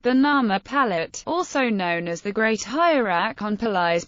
The Narmer Palette, also known as the Great Hierarchon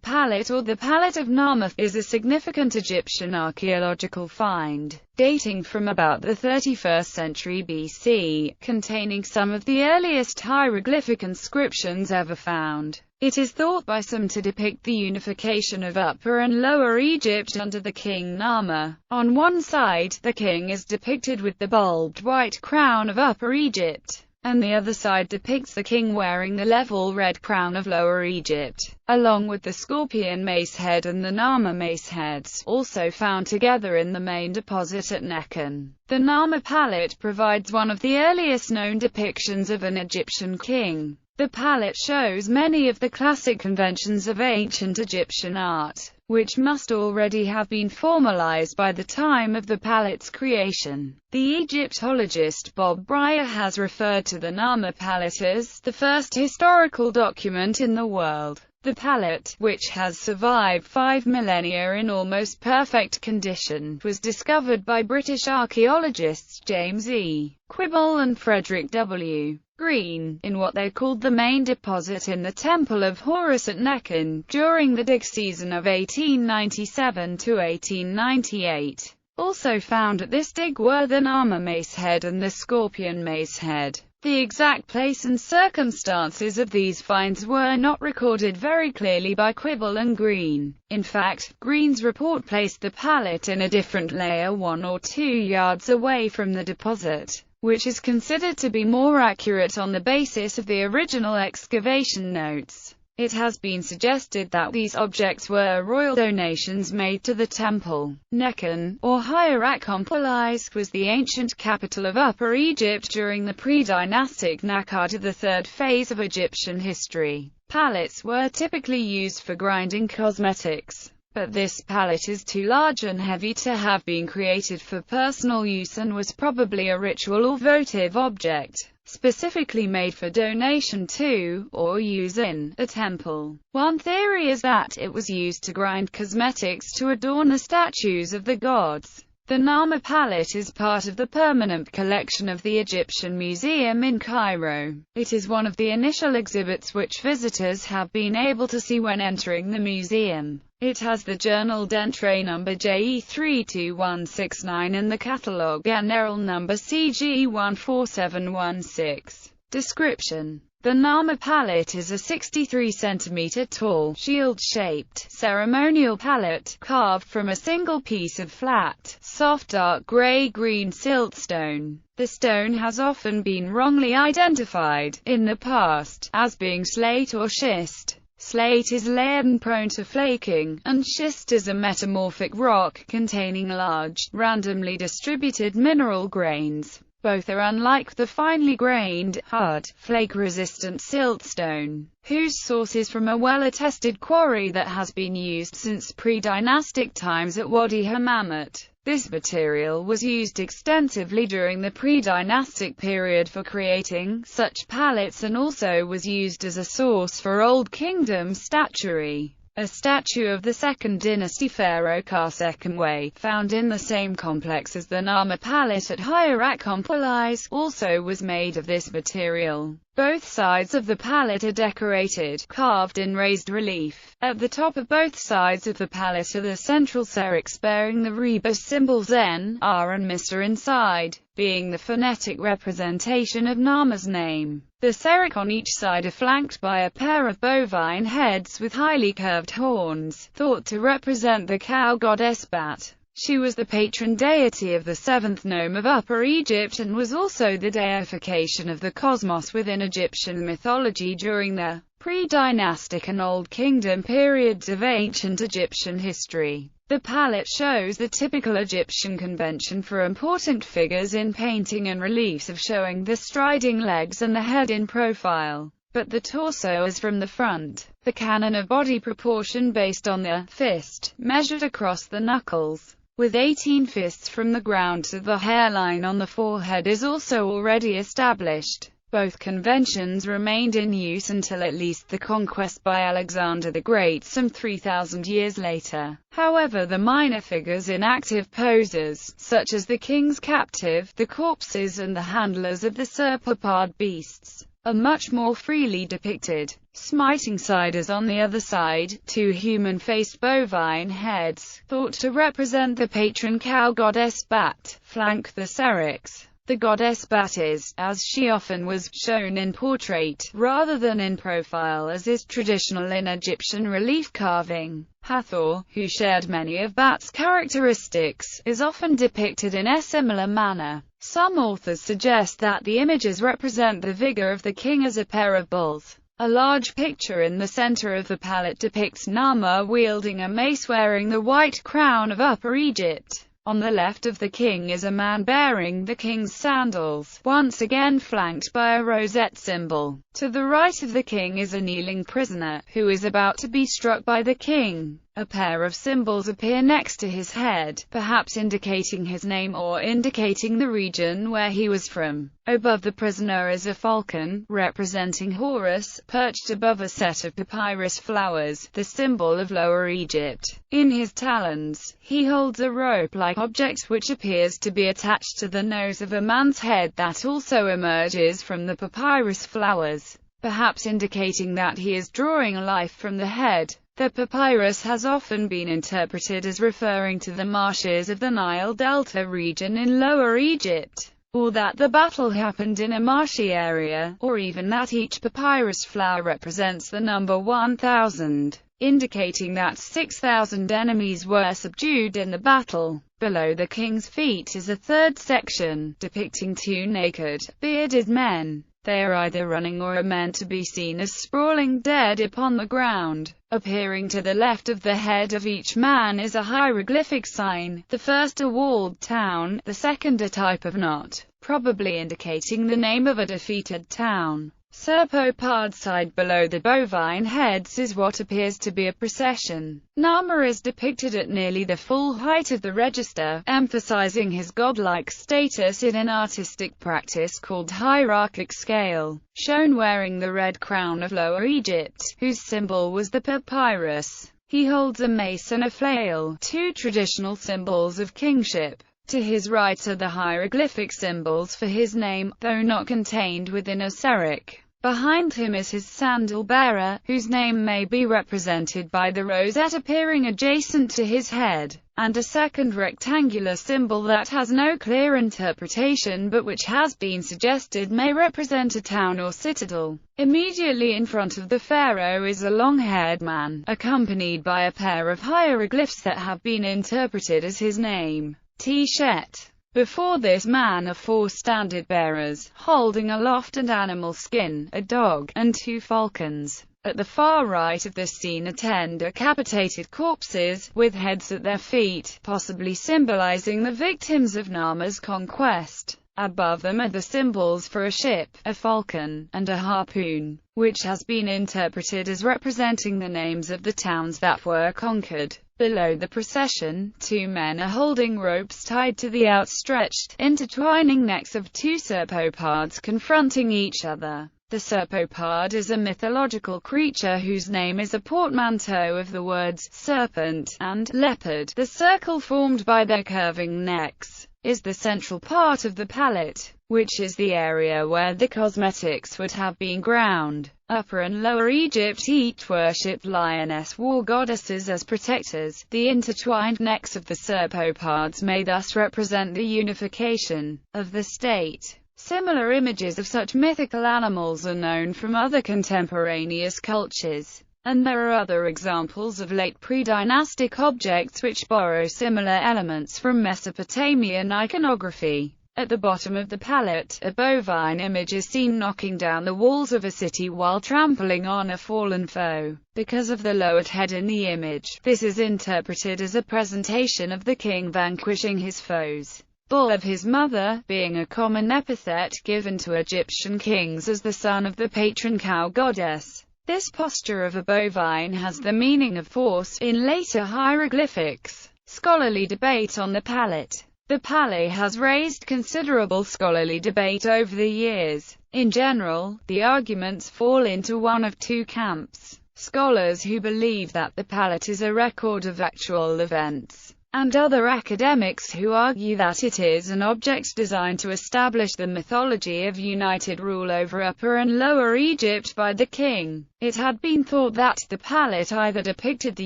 Palate or the Palette of Narmer, is a significant Egyptian archaeological find, dating from about the 31st century BC, containing some of the earliest hieroglyphic inscriptions ever found. It is thought by some to depict the unification of Upper and Lower Egypt under the king Narmer. On one side, the king is depicted with the bulbed white crown of Upper Egypt, and the other side depicts the king wearing the level red crown of Lower Egypt, along with the scorpion mace head and the Narmer mace heads, also found together in the main deposit at Nekhen. The Narmer Palette provides one of the earliest known depictions of an Egyptian king. The palette shows many of the classic conventions of ancient Egyptian art, which must already have been formalized by the time of the palette's creation. The Egyptologist Bob Brier has referred to the Narmer Palette as the first historical document in the world. The palette, which has survived 5 millennia in almost perfect condition, was discovered by British archaeologists James E. Quibble and Frederick W. Green, in what they called the main deposit in the Temple of Horus at Nekhen, during the dig season of 1897 to 1898. Also found at this dig were the Narmer mace head and the scorpion mace head. The exact place and circumstances of these finds were not recorded very clearly by Quibble and Green. In fact, Green's report placed the palette in a different layer 1 or 2 yards away from the deposit, which is considered to be more accurate on the basis of the original excavation notes. It has been suggested that these objects were royal donations made to the temple. Nekhen, or Hierarchon Palate, was the ancient capital of Upper Egypt during the pre-dynastic Naqada, the third phase of Egyptian history. Palettes were typically used for grinding cosmetics, but this palette is too large and heavy to have been created for personal use and was probably a ritual or votive object, specifically made for donation to, or use in, a temple. One theory is that it was used to grind cosmetics to adorn the statues of the gods. The Narmer Palette is part of the permanent collection of the Egyptian Museum in Cairo. It is one of the initial exhibits which visitors have been able to see when entering the museum. It has the journal d'entrée number JE32169 and the catalogue général number CG14716. Description: the Narmer Palette is a 63 cm tall, shield-shaped, ceremonial palette, carved from a single piece of flat, soft dark grey-green siltstone. The stone has often been wrongly identified, in the past, as being slate or schist. Slate is layered and prone to flaking, and schist is a metamorphic rock containing large, randomly distributed mineral grains. Both are unlike the finely grained, hard, flake-resistant siltstone, whose source is from a well-attested quarry that has been used since pre-dynastic times at Wadi Hammamet. This material was used extensively during the pre-dynastic period for creating such palettes and also was used as a source for Old Kingdom statuary. A statue of the 2nd dynasty pharaoh Kharsekemwe, found in the same complex as the Narmer Palette at Hierarchon Palate, also was made of this material. Both sides of the palette are decorated, carved in raised relief. At the top of both sides of the palette are the central serics bearing the rebus symbols N, R and Mr inside, being the phonetic representation of Narmer's name. The seric on each side are flanked by a pair of bovine heads with highly curved horns, thought to represent the cow goddess Bat. She was the patron deity of the 7th nome of Upper Egypt and was also the deification of the cosmos within Egyptian mythology during the pre-dynastic and Old Kingdom periods of ancient Egyptian history. The palette shows the typical Egyptian convention for important figures in painting and reliefs of showing the striding legs and the head in profile, but the torso is from the front. The canon of body proportion based on the fist, measured across the knuckles, with 18 fists from the ground to the hairline on the forehead, is also already established. Both conventions remained in use until at least the conquest by Alexander the Great some 3,000 years later. However, the minor figures in active poses, such as the king's captive, the corpses and the handlers of the serpopard beasts, are much more freely depicted. Smiting siders on the other side, two human-faced bovine heads, thought to represent the patron cow goddess Bat, flank the Syrinx. The goddess Bat is, as she often was, shown in portrait, rather than in profile as is traditional in Egyptian relief carving. Hathor, who shared many of Bat's characteristics, is often depicted in a similar manner. Some authors suggest that the images represent the vigor of the king as a pair of bulls. A large picture in the center of the palette depicts Narmer wielding a mace wearing the white crown of Upper Egypt. On the left of the king is a man bearing the king's sandals, once again flanked by a rosette symbol. To the right of the king is a kneeling prisoner, who is about to be struck by the king. A pair of symbols appear next to his head, perhaps indicating his name or indicating the region where he was from. Above the prisoner is a falcon, representing Horus, perched above a set of papyrus flowers, the symbol of Lower Egypt. In his talons, he holds a rope-like object which appears to be attached to the nose of a man's head that also emerges from the papyrus flowers, perhaps indicating that he is drawing life from the head. The papyrus has often been interpreted as referring to the marshes of the Nile Delta region in Lower Egypt, or that the battle happened in a marshy area, or even that each papyrus flower represents the number 1000, indicating that 6,000 enemies were subdued in the battle. Below the king's feet is a third section, depicting two naked, bearded men. They are either running or are meant to be seen as sprawling dead upon the ground. Appearing to the left of the head of each man is a hieroglyphic sign, the first a walled town, the second a type of knot, probably indicating the name of a defeated town. Serpopard side below the bovine heads is what appears to be a procession. Narmer is depicted at nearly the full height of the register, emphasizing his godlike status in an artistic practice called hierarchic scale, shown wearing the red crown of Lower Egypt, whose symbol was the papyrus. He holds a mace and a flail, two traditional symbols of kingship. To his right are the hieroglyphic symbols for his name, though not contained within a Syrinx. Behind him is his sandal-bearer, whose name may be represented by the rosette appearing adjacent to his head, and a second rectangular symbol that has no clear interpretation but which has been suggested may represent a town or citadel. Immediately in front of the pharaoh is a long-haired man, accompanied by a pair of hieroglyphs that have been interpreted as his name, T-Shet. Before this man are four standard-bearers, holding aloft an animal skin, a dog, and two falcons. At the far right of the scene attend decapitated corpses, with heads at their feet, possibly symbolizing the victims of Narmer's conquest. Above them are the symbols for a ship, a falcon, and a harpoon, which has been interpreted as representing the names of the towns that were conquered. Below the procession, two men are holding ropes tied to the outstretched, intertwining necks of two serpopards confronting each other. The serpopard is a mythological creature whose name is a portmanteau of the words serpent and leopard. The circle formed by their curving necks is the central part of the palette, which is the area where the cosmetics would have been ground. Upper and Lower Egypt each worshipped lioness war goddesses as protectors. The intertwined necks of the serpopards may thus represent the unification of the state. Similar images of such mythical animals are known from other contemporaneous cultures, and there are other examples of late pre-dynastic objects which borrow similar elements from Mesopotamian iconography. At the bottom of the palette, a bovine image is seen knocking down the walls of a city while trampling on a fallen foe. Because of the lowered head in the image, this is interpreted as a presentation of the king vanquishing his foes. Bull of his mother, being a common epithet given to Egyptian kings as the son of the patron cow goddess. This posture of a bovine has the meaning of force in later hieroglyphics. Scholarly debate on the palette. The Palate has raised considerable scholarly debate over the years. In general, the arguments fall into one of two camps: scholars who believe that the Palate is a record of actual events, and other academics who argue that it is an object designed to establish the mythology of united rule over Upper and Lower Egypt by the king. It had been thought that the palette either depicted the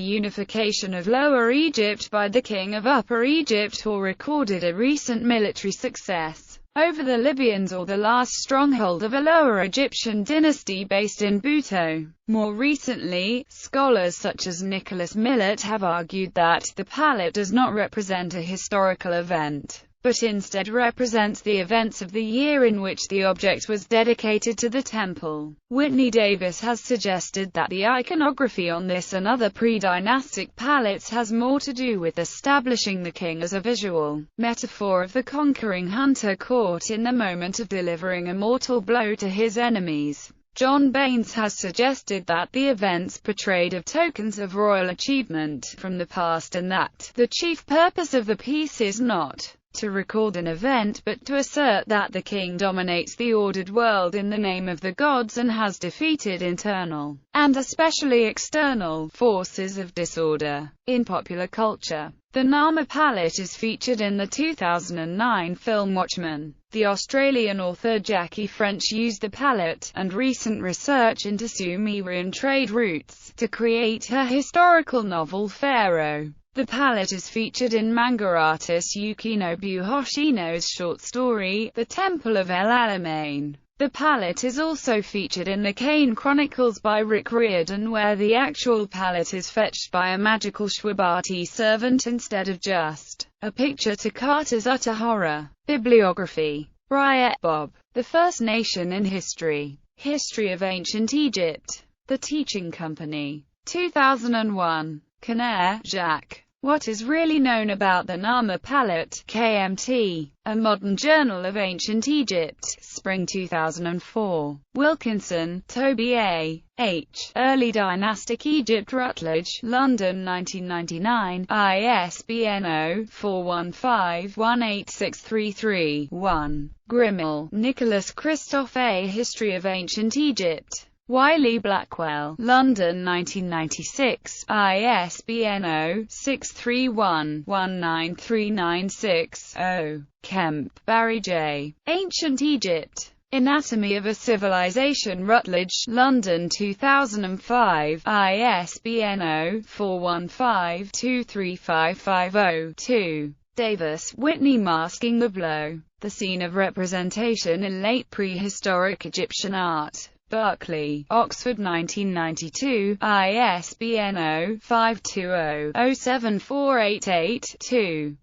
unification of Lower Egypt by the king of Upper Egypt or recorded a recent military success over the Libyans or the last stronghold of a Lower Egyptian dynasty based in Buto. More recently, scholars such as Nicholas Millett have argued that the palette does not represent a historical event, but instead represents the events of the year in which the object was dedicated to the temple. Whitney Davis has suggested that the iconography on this and other pre-dynastic palettes has more to do with establishing the king as a visual metaphor of the conquering hunter caught in the moment of delivering a mortal blow to his enemies. John Baines has suggested that the events portrayed are tokens of royal achievement from the past and that the chief purpose of the piece is not to record an event but to assert that the king dominates the ordered world in the name of the gods and has defeated internal, and especially external, forces of disorder. In popular culture, the Narmer Palette is featured in the 2009 film Watchmen. The Australian author Jackie French used the palette, and recent research into Sumerian trade routes, to create her historical novel Pharaoh. The palette is featured in manga artist Yukinobu Hoshino's short story, The Temple of El Alamein. The palette is also featured in the Kane Chronicles by Rick Riordan, where the actual palette is fetched by a magical Shwabati servant instead of just a picture to Carter's utter horror. Bibliography. Bryett, Bob. The First Nation in History. History of Ancient Egypt. The Teaching Company. 2001. Kinnair, Jacques. What is really known about the Narmer Palette, KMT, A Modern Journal of Ancient Egypt, Spring 2004. Wilkinson, Toby A. H. Early Dynastic Egypt, Routledge, London 1999, ISBN 0-415-18633-1. Grimmel, Nicholas Christoph A. History of Ancient Egypt. Wiley Blackwell, London 1996, ISBN 0-631-19396-0. Kemp, Barry J. Ancient Egypt. Anatomy of a Civilization, Routledge, London 2005, ISBN 0-415-23550-2. Davis, Whitney. Masking the Blow. The Scene of Representation in Late Prehistoric Egyptian Art. Berkeley, Oxford 1992, ISBN 0-520-07488-2.